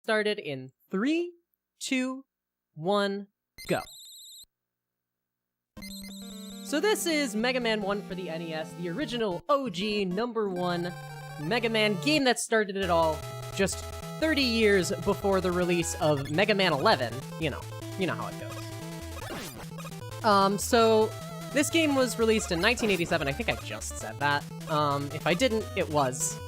started in 3, 2, 1, go. So this is Mega Man 1 for the NES, the original OG #1 Mega Man game that started it all just 30 years before the release of Mega Man 11. You know how it goes. So this game was released in 1987. I think I just said that. If I didn't, it was.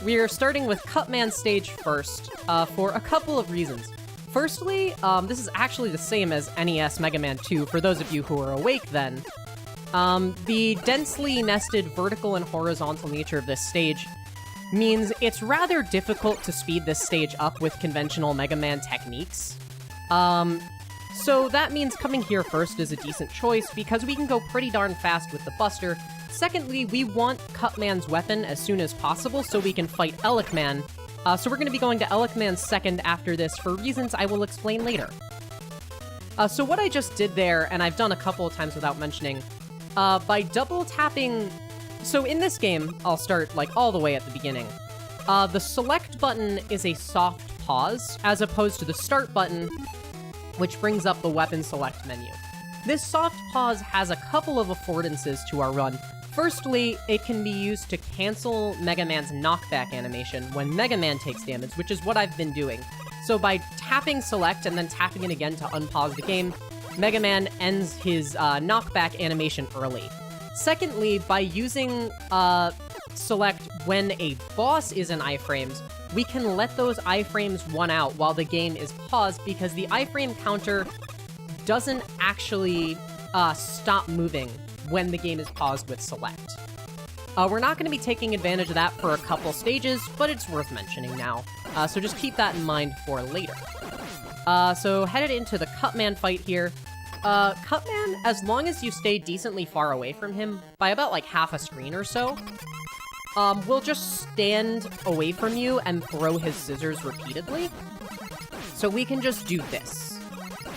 We're starting with Cutman stage first, for a couple of reasons. Firstly, this is actually the same as NES Mega Man 2, for those of you who are awake then. The densely nested vertical and horizontal nature of this stage means it's rather difficult to speed this stage up with conventional Mega Man techniques. So that means coming here first is a decent choice, because we can go pretty darn fast with the Buster. Secondly, we want Cutman's weapon as soon as possible so we can fight Elecman. So we're going to be going to Elecman second after this for reasons I will explain later. So what I just did there, and I've done a couple of times without mentioning, by double tapping... So in this game, I'll start like all the way at the beginning. The select button is a soft pause, as opposed to the start button, which brings up the weapon select menu. This soft pause has a couple of affordances to our run. Firstly, it can be used to cancel Mega Man's knockback animation when Mega Man takes damage, which is what I've been doing. So by tapping select and then tapping it again to unpause the game, Mega Man ends his knockback animation early. Secondly, by using select when a boss is in iframes, we can let those iframes one out while the game is paused, because the iframe counter doesn't actually stop moving when the game is paused with select. We're not going to be taking advantage of that for a couple stages, but it's worth mentioning now. So just keep that in mind for later. So headed into the Cutman fight here. Cutman, as long as you stay decently far away from him, by about like half a screen or so, will just stand away from you and throw his scissors repeatedly. So we can just do this,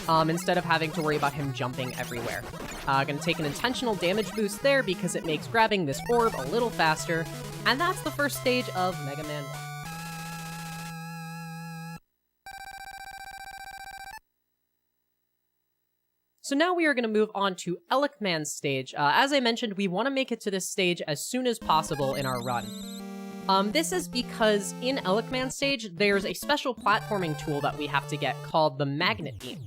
instead of having to worry about him jumping everywhere. Gonna take an intentional damage boost there because it makes grabbing this orb a little faster, and that's the first stage of Mega Man 1. So now we are going to move on to Elecman's stage. As I mentioned, we want to make it to this stage as soon as possible in our run. This is because in Elecman's stage, there's a special platforming tool that we have to get called the Magnet Beam.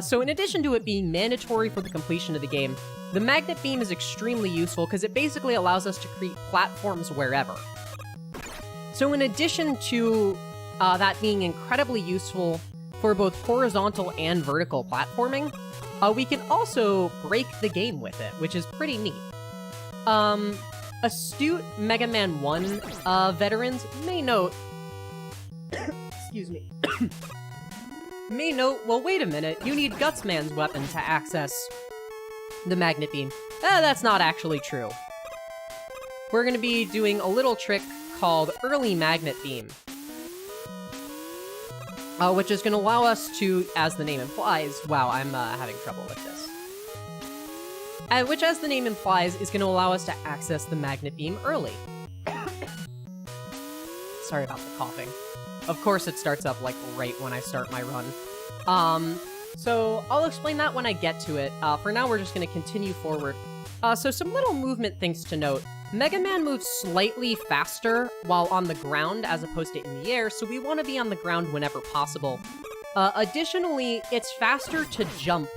So in addition to it being mandatory for the completion of the game, the Magnet Beam is extremely useful because it basically allows us to create platforms wherever. So in addition to that being incredibly useful for both horizontal and vertical platforming, we can also break the game with it, which is pretty neat. Astute Mega Man 1 veterans may note... Excuse me. May note, well, wait a minute, you need Gutsman's weapon to access the Magnet Beam. That's not actually true. We're going to be doing a little trick called Early Magnet Beam, which is going to allow us to, as the name implies... Wow, I'm having trouble with this. Which, as the name implies, is going to allow us to access the Magnet Beam early. Sorry about the coughing. Of course, it starts up, like, right when I start my run. So I'll explain that when I get to it. For now, we're just going to continue forward. So some little movement things to note. Mega Man moves slightly faster while on the ground as opposed to in the air, so we want to be on the ground whenever possible. Additionally, it's faster to jump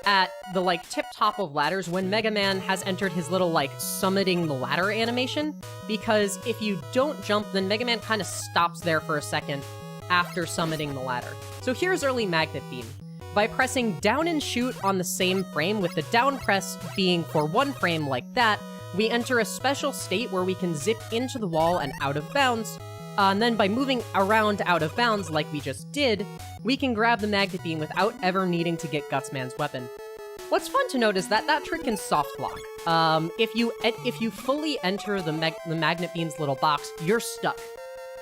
at the, like, tip-top of ladders when Mega Man has entered his little, like, summiting the ladder animation, because if you don't jump, then Mega Man kind of stops there for a second after summiting the ladder. So here's Early Magnet Beam. By pressing down and shoot on the same frame, with the down press being for one frame like that, we enter a special state where we can zip into the wall and out of bounds, and then by moving around out of bounds like we just did, we can grab the Magnet Beam without ever needing to get Gutsman's weapon. What's fun to note is that that trick can soft lock. If you fully enter the Magnet Beam's little box, you're stuck.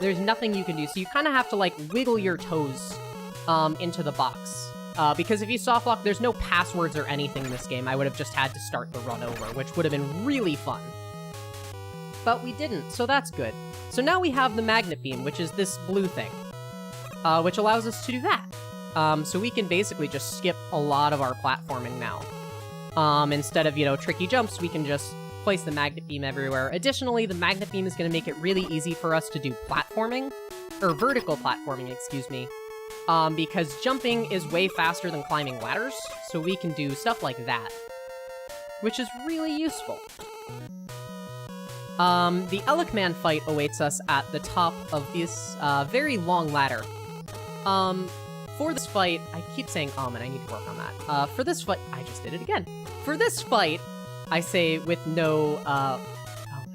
There's nothing you can do, so you kind of have to, like, wiggle your toes into the box. Because if you soft lock, there's no passwords or anything in this game. I would have just had to start the run over, which would have been really fun. but we didn't, so that's good. So now we have the magnet beam, which is this blue thing, which allows us to do that. So we can basically just skip a lot of our platforming now. Instead of, tricky jumps, we can just place the magnet beam everywhere. Additionally, the magnet beam is going to make it really easy for us to do platforming, or vertical platforming, excuse me, because jumping is way faster than climbing ladders, so we can do stuff like that, which is really useful. The Elecman fight awaits us at the top of this very long ladder. For this fight, I keep saying and I need to work on that. For this fight, I just did it again. For this fight, I say with no, oh my god,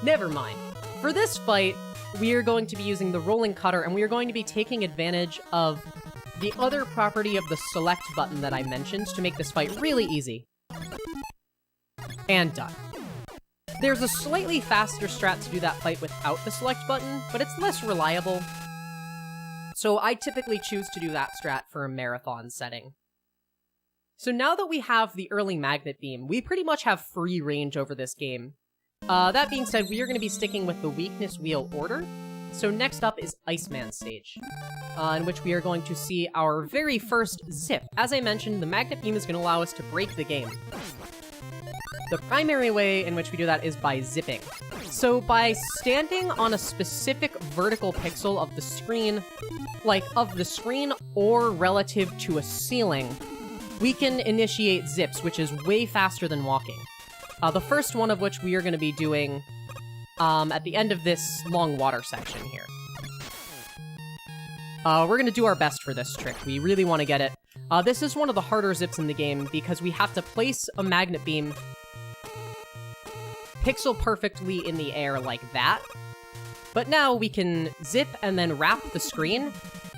never mind. For this fight, we are going to be using the rolling cutter, and we are going to be taking advantage of the other property of the select button that I mentioned to make this fight really easy. And done. There's a slightly faster strat to do that fight without the select button, but it's less reliable. So I typically choose to do that strat for a marathon setting. So now that we have the early magnet beam, we pretty much have free range over this game. That being said, we are going to be sticking with the weakness wheel order. So next up is Iceman stage, in which we are going to see our very first zip. As I mentioned, the magnet beam is going to allow us to break the game. The primary way in which we do that is by zipping. So by standing on a specific vertical pixel of the screen, or relative to a ceiling, we can initiate zips, which is way faster than walking. The first one of which we are going to be doing at the end of this long water section here. We're going to do our best for this trick. We really want to get it. This is one of the harder zips in the game because we have to place a magnet beam pixel perfectly in the air like that. But now we can zip and then wrap the screen,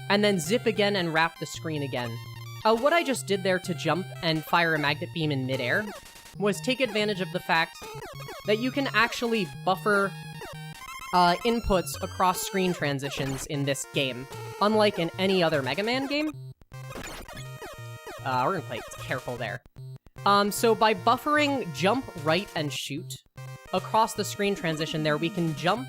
and then zip again and wrap the screen again. What I just did there to jump and fire a magnet beam in midair was take advantage of the fact that you can actually buffer inputs across screen transitions in this game, unlike in any other Mega Man game. We're gonna play careful there. So by buffering jump, right, and shoot across the screen transition there, we can jump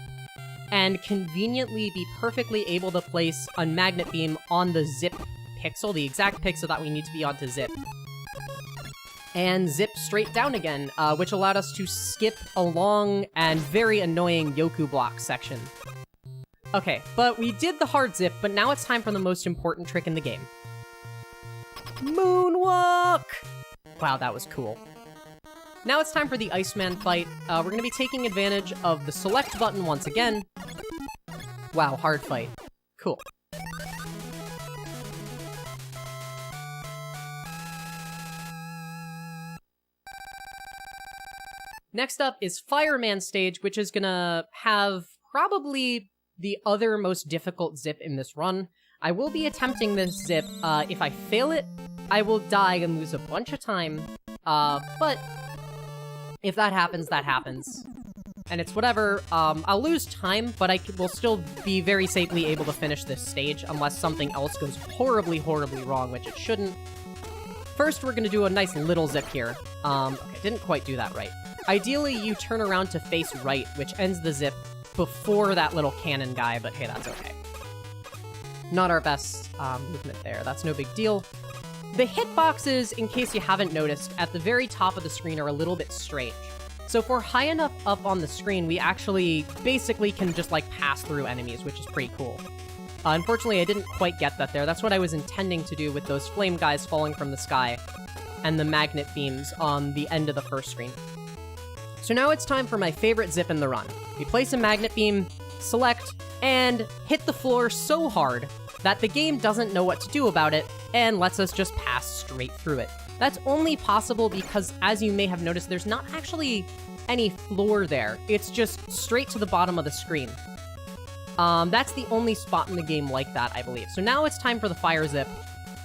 and conveniently be perfectly able to place a magnet beam on the zip pixel, the exact pixel that we need to be on to zip, and zip straight down again, which allowed us to skip a long and very annoying Yoku block section. Okay, but we did the hard zip, but now it's time for the most important trick in the game. Moonwalk! Wow, that was cool. Now it's time for the Iceman fight. We're going to be taking advantage of the select button once again. Wow, hard fight. Cool. Next up is Fireman stage, which is gonna have probably the other most difficult zip in this run. I will be attempting this zip. If I fail it, I will die and lose a bunch of time. But if that happens, that happens. And it's whatever. I'll lose time, but I will still be very safely able to finish this stage unless something else goes horribly, horribly wrong, which it shouldn't. First, we're gonna do a nice little zip here. Okay, didn't quite do that right. Ideally, you turn around to face right, which ends the zip before that little cannon guy, but hey, that's okay. Not our best movement there. That's no big deal. The hitboxes, in case you haven't noticed, at the very top of the screen are a little bit strange. So if we're high enough up on the screen, we actually basically can just, pass through enemies, which is pretty cool. Unfortunately, I didn't quite get that there. That's what I was intending to do with those flame guys falling from the sky and the magnet beams on the end of the first screen. So now it's time for my favorite zip in the run. We place a magnet beam, select, and hit the floor so hard that the game doesn't know what to do about it and lets us just pass straight through it. That's only possible because, as you may have noticed, there's not actually any floor there. It's just straight to the bottom of the screen. That's the only spot in the game like that, I believe. So now it's time for the fire zip.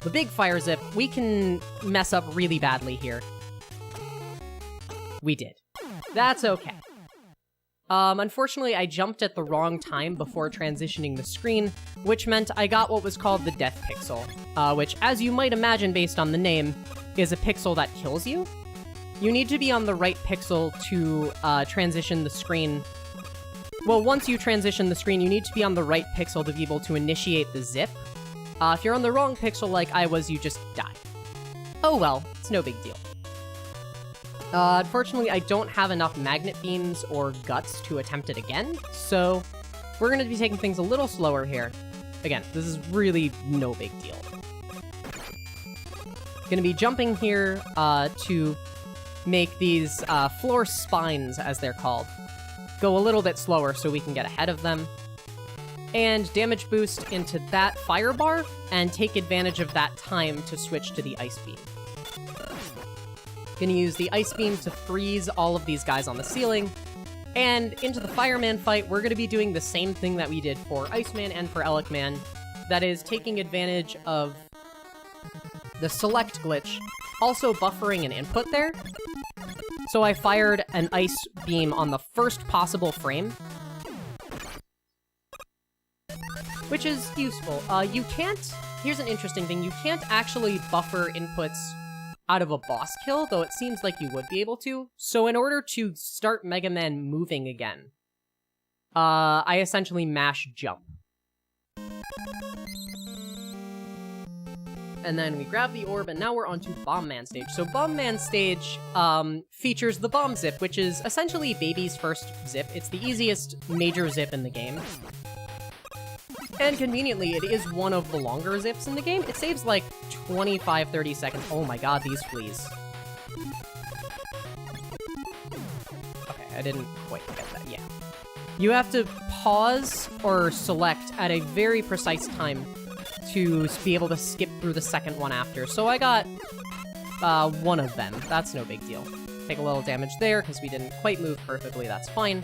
The big fire zip. We can mess up really badly here. We did. That's okay. Unfortunately, I jumped at the wrong time before transitioning the screen, which meant I got what was called the death pixel, which, as you might imagine based on the name, is a pixel that kills you. You need to be on the right pixel to transition the screen Well, once you transition the screen, you need to be on the right pixel to be able to initiate the zip. If you're on the wrong pixel like I was, you just die. Oh well, it's no big deal. Unfortunately, I don't have enough magnet beams or guts to attempt it again, so we're going to be taking things a little slower here. Again, this is really no big deal. Going to be jumping here to make these floor spines, as they're called, go a little bit slower so we can get ahead of them. And damage boost into that fire bar, and take advantage of that time to switch to the ice beam. Gonna use the ice beam to freeze all of these guys on the ceiling. And into the fireman fight, we're gonna be doing the same thing that we did for Iceman and for Elecman. That is taking advantage of the select glitch, also buffering an input there. So I fired an ice beam on the first possible frame, which is useful. You can't, here's an interesting thing, you can't actually buffer inputs out of a boss kill, though it seems like you would be able to. So in order to start Mega Man moving again, I essentially mash jump. And then we grab the orb, and now we're onto Bomb Man stage. So Bomb Man stage features the bomb zip, which is essentially Baby's first zip. It's the easiest major zip in the game. And conveniently, it is one of the longer zips in the game. It saves like 25-30 seconds. Oh my god, these fleas. Okay, I didn't quite get that, yeah. You have to pause or select at a very precise time to be able to skip through the second one after. So I got one of them. That's no big deal. Take a little damage there because we didn't quite move perfectly. That's fine.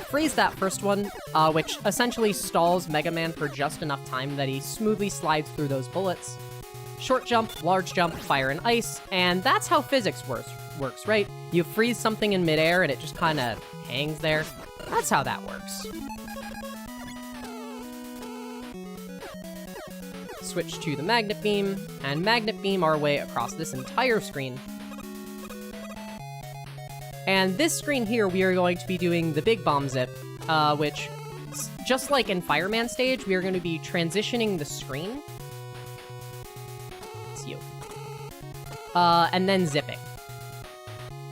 Freeze that first one, which essentially stalls Mega Man for just enough time that he smoothly slides through those bullets. Short jump, large jump, fire and ice, and that's how physics works, right? You freeze something in midair and it just kind of hangs there. That's how that works. Switch to the magnet beam, and magnet beam our way across this entire screen. And this screen here, we are going to be doing the big bomb zip, which, just like in Fireman stage, we are going to be transitioning the screen. It's you. And then zipping.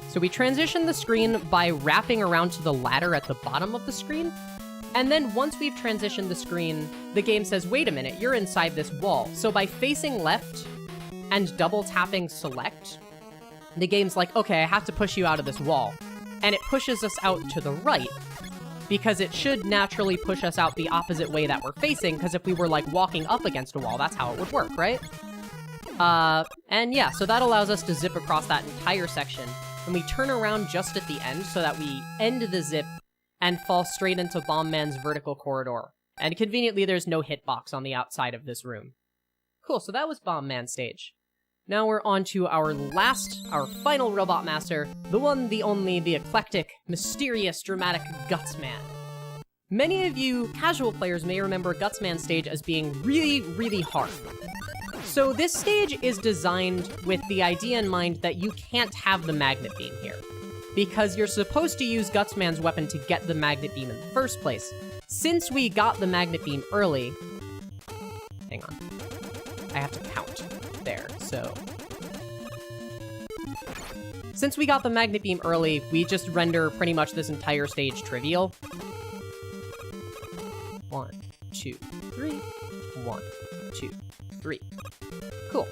So we transition the screen by wrapping around to the ladder at the bottom of the screen. And then once we've transitioned the screen, the game says, wait a minute, you're inside this wall. So by facing left and double tapping select, the game's like, okay, I have to push you out of this wall. And it pushes us out to the right, because it should naturally push us out the opposite way that we're facing, because if we were, like, walking up against a wall, that's how it would work, right? And yeah, so that allows us to zip across that entire section. And we turn around just at the end so that we end the zip and fall straight into Bomb Man's vertical corridor. And conveniently, there's no hitbox on the outside of this room. Cool, so that was Bomb Man stage. Now we're on to our final Robot Master, the one, the only, the eclectic, mysterious, dramatic Gutsman. Many of you casual players may remember Gutsman stage as being really, really hard. So this stage is designed with the idea in mind that you can't have the magnet beam here, because you're supposed to use Gutsman's weapon to get the magnet beam in the first place. Since we got the magnet beam early... Hang on. I have to count. There, so... Since we got the magnet beam early, we just render pretty much this entire stage trivial. 1, 2, 3. 1, 2, 3. Cool.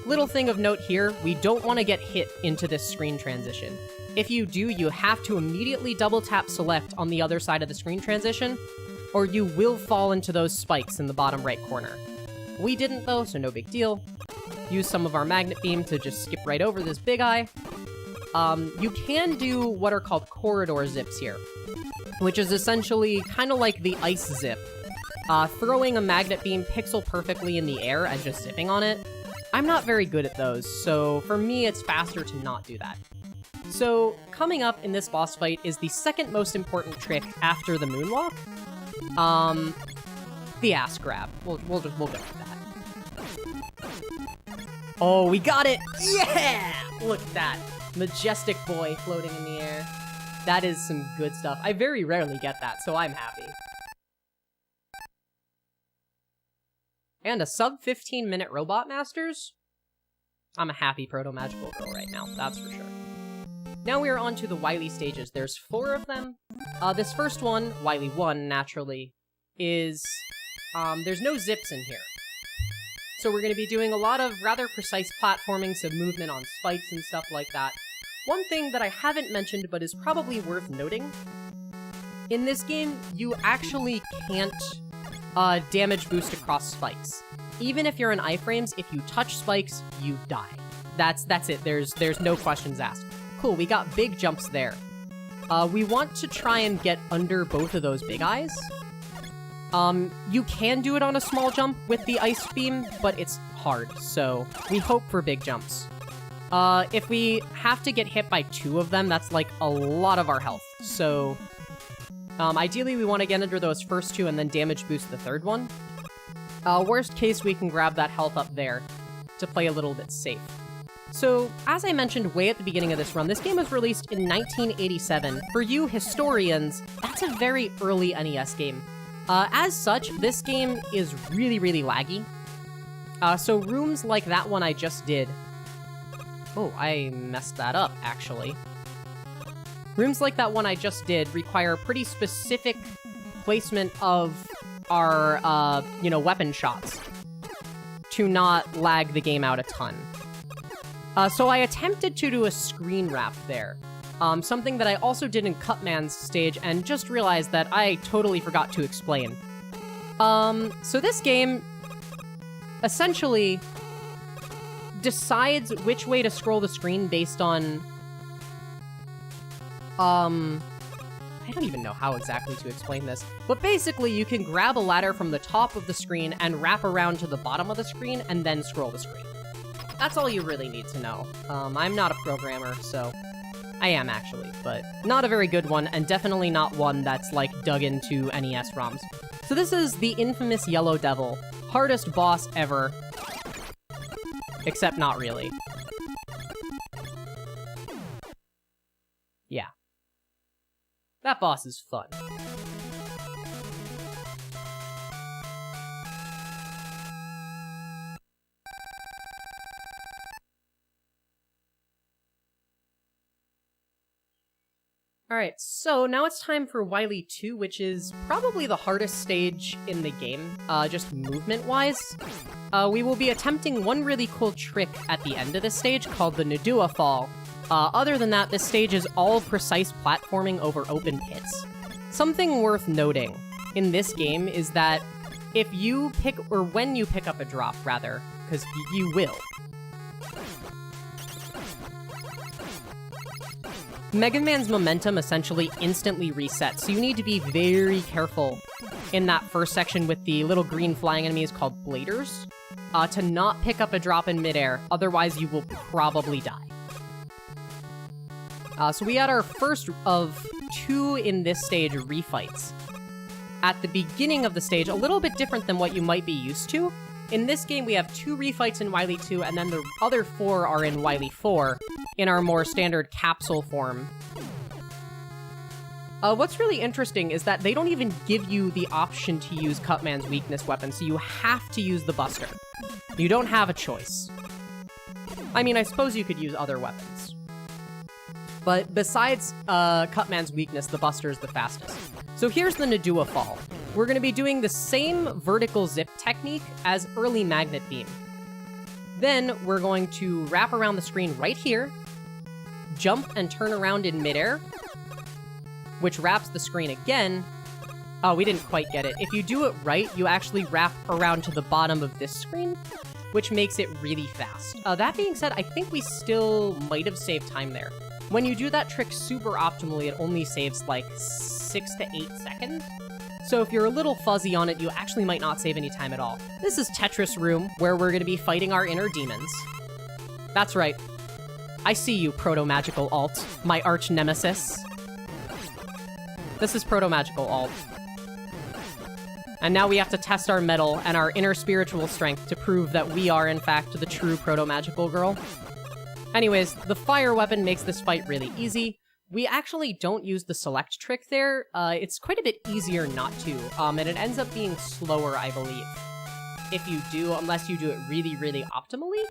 Little thing of note here, we don't want to get hit into this screen transition. If you do, you have to immediately double tap select on the other side of the screen transition, or you will fall into those spikes in the bottom right corner. We didn't though, so no big deal. Use some of our magnet beam to just skip right over this big eye. You can do what are called corridor zips here, which is essentially kind of like the ice zip. Throwing a magnet beam pixel perfectly in the air and just zipping on it. I'm not very good at those, so for me it's faster to not do that. So, coming up in this boss fight is the second most important trick after the moonwalk. The ass grab. We'll go with that. Oh, we got it! Yeah! Look at that. Majestic boy floating in the air. That is some good stuff. I very rarely get that, so I'm happy. And a sub 15-minute Robot Masters? I'm a happy Protomagicalgirl right now, that's for sure. Now we are on to the Wily stages. There's 4 of them. This first one, Wily 1, naturally, is... there's no zips in here. So we're going to be doing a lot of rather precise platforming, some movement on spikes and stuff like that. One thing that I haven't mentioned, but is probably worth noting, in this game, you actually can't damage boost across spikes. Even if you're in iframes, if you touch spikes, you die. That's it. There's no questions asked. Cool, we got big jumps there. We want to try and get under both of those big eyes. You can do it on a small jump with the ice beam, but it's hard, so we hope for big jumps. If we have to get hit by 2 of them, that's like a lot of our health. So, ideally we want to get under those first 2 and then damage boost the third one. Worst case, we can grab that health up there to play a little bit safe. So, as I mentioned way at the beginning of this run, this game was released in 1987. For you historians, that's a very early NES game. As such, this game is really, really laggy. So rooms like that one I just did... Oh, I messed that up, actually. Rooms like that one I just did require pretty specific placement of our, weapon shots to not lag the game out a ton. So I attempted to do a screen wrap there. Something that I also did in Cutman's stage and just realized that I totally forgot to explain. So this game essentially decides which way to scroll the screen based on... I don't even know how exactly to explain this, but basically you can grab a ladder from the top of the screen and wrap around to the bottom of the screen and then scroll the screen. That's all you really need to know. I'm not a programmer, so... I am, actually, but not a very good one, and definitely not one that's, like, dug into NES ROMs. So this is the infamous Yellow Devil. Hardest boss ever. Except not really. Yeah. That boss is fun. Alright, so now it's time for Wily 2, which is probably the hardest stage in the game, just movement-wise. We will be attempting one really cool trick at the end of this stage called the Nadua Fall. Other than that, this stage is all precise platforming over open pits. Something worth noting in this game is that if you pick, or when you pick up a drop, rather, because you will, Mega Man's momentum essentially instantly resets, so you need to be very careful in that first section with the little green flying enemies called Bladers, to not pick up a drop in midair, otherwise you will probably die. So we had our first of 2 in this stage refights. At the beginning of the stage, a little bit different than what you might be used to. In this game, we have 2 refights in Wily 2, and then the other 4 are in Wily 4, in our more standard capsule form. What's really interesting is that they don't even give you the option to use Cutman's weakness weapon, so you have to use the Buster. You don't have a choice. I mean, I suppose you could use other weapons. But besides Cutman's weakness, the Buster is the fastest. So here's the Nadua Fall. We're going to be doing the same vertical zip technique as early Magnet Beam. Then we're going to wrap around the screen right here, jump and turn around in midair, which wraps the screen again. Oh, we didn't quite get it. If you do it right, you actually wrap around to the bottom of this screen, which makes it really fast. That being said, I think we still might have saved time there. When you do that trick super optimally, it only saves like 6 to 8 seconds. So if you're a little fuzzy on it, you actually might not save any time at all. This is Tetris Room, where we're going to be fighting our inner demons. That's right. I see you, Protomagical Alt, my arch nemesis. This is Protomagical Alt. And now we have to test our mettle and our inner spiritual strength to prove that we are, in fact, the true Protomagicalgirl. Anyways, the fire weapon makes this fight really easy. we actually don't use the select trick there. It's quite a bit easier not to, and it ends up being slower, I believe, if you do, unless you do it really, really optimally,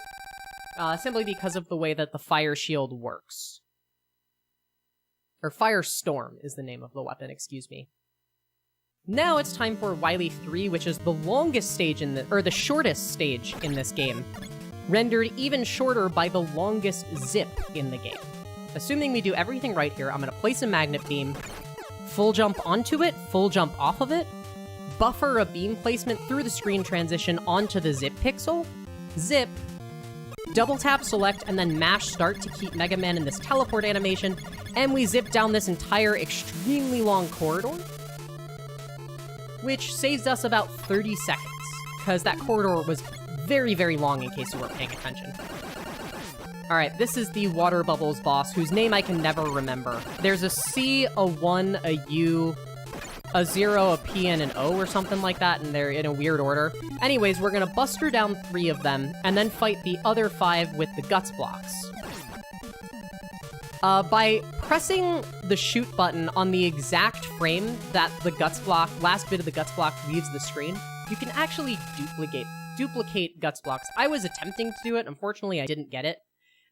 simply because of the way that the fire shield works. Or Firestorm is the name of the weapon, excuse me. Now it's time for Wily 3, which is the longest stage the shortest stage in this game, rendered even shorter by the longest zip in the game. Assuming we do everything right here, I'm gonna place a magnet beam, full jump onto it, full jump off of it, buffer a beam placement through the screen transition onto the zip pixel, zip, double tap select, and then mash start to keep Mega Man in this teleport animation, and we zip down this entire extremely long corridor, which saves us about 30 seconds, because that corridor was very, very long in case you weren't paying attention. Alright, this is the Water Bubbles boss, whose name I can never remember. There's a C, a 1, a U, a 0, a P, and an O, or something like that, and they're in a weird order. Anyways, we're gonna buster down 3 of them, and then fight the other 5 with the Guts blocks. By pressing the shoot button on the exact frame that the Guts block, last bit of the Guts block leaves the screen, you can actually duplicate Guts blocks. I was attempting to do it, unfortunately I didn't get it.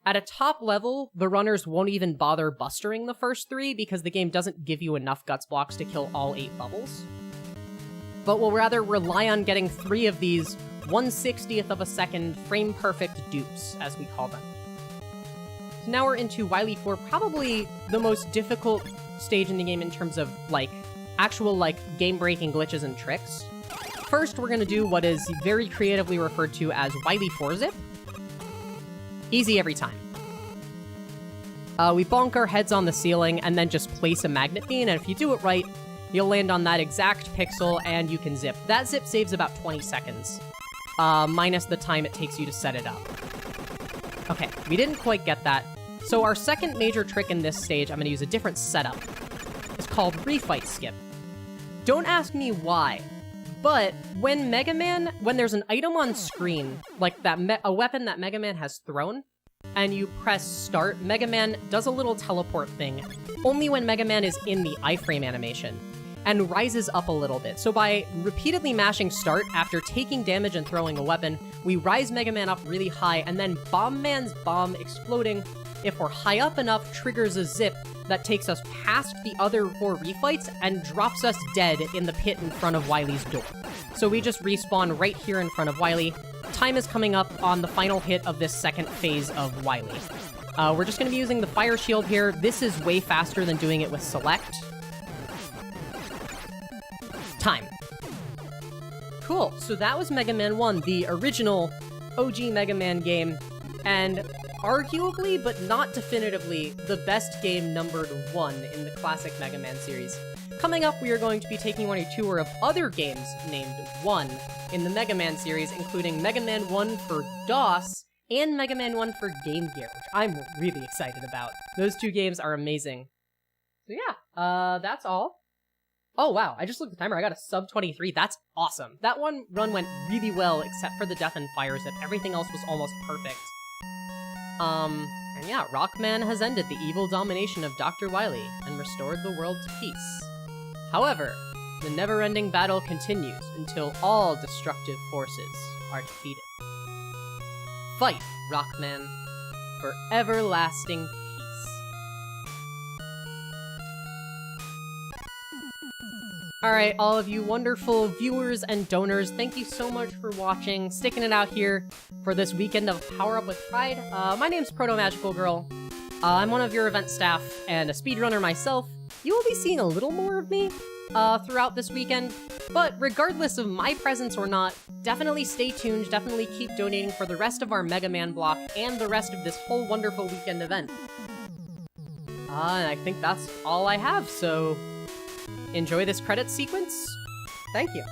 At a top level, the runners won't even bother bustering the first 3 because the game doesn't give you enough Guts blocks to kill all 8 bubbles. But will rather rely on getting 3 of these 1/60th of a second frame-perfect dupes, as we call them. So now we're into Wily 4, probably the most difficult stage in the game in terms of, actual, game-breaking glitches and tricks. First, we're gonna do what is very creatively referred to as Wily 4-zip. Easy every time. We bonk our heads on the ceiling and then just place a magnet beam, and if you do it right, you'll land on that exact pixel and you can zip. That zip saves about 20 seconds, minus the time it takes you to set it up. Okay, we didn't quite get that. So our second major trick in this stage, I'm gonna use a different setup. It's called Refight Skip. Don't ask me why, but when there's an item on screen, like a weapon that Mega Man has thrown, and you press start, Mega Man does a little teleport thing, only when Mega Man is in the iframe animation, and rises up a little bit. So by repeatedly mashing start after taking damage and throwing a weapon, we rise Mega Man up really high, and then Bomb Man's bomb exploding, if we're high up enough, triggers a zip that takes us past the other 4 refights and drops us dead in the pit in front of Wily's door. So we just respawn right here in front of Wily. Time is coming up on the final hit of this second phase of Wily. We're just going to be using the fire shield here. This is way faster than doing it with select. Time. Cool, so that was Mega Man 1, the original OG Mega Man game, and arguably, but not definitively, the best game numbered 1 in the classic Mega Man series. Coming up, we are going to be taking on a tour of other games named 1 in the Mega Man series, including Mega Man 1 for DOS and Mega Man 1 for Game Gear, which I'm really excited about. Those 2 games are amazing. So yeah, that's all. Oh wow, I just looked at the timer, I got a sub 23, that's awesome. That one run went really well, except for the death and fire zip. Everything else was almost perfect. And yeah, Rockman has ended the evil domination of Dr. Wily and restored the world to peace. However, the never-ending battle continues until all destructive forces are defeated. Fight, Rockman, for everlasting peace. Alright, all of you wonderful viewers and donors, thank you so much for watching, sticking it out here for this weekend of Power Up with Pride. My name's Protomagicalgirl. I'm one of your event staff and a speedrunner myself. You will be seeing a little more of me throughout this weekend, but regardless of my presence or not, definitely stay tuned, definitely keep donating for the rest of our Mega Man block and the rest of this whole wonderful weekend event. And I think that's all I have, so enjoy this credits sequence. Thank you.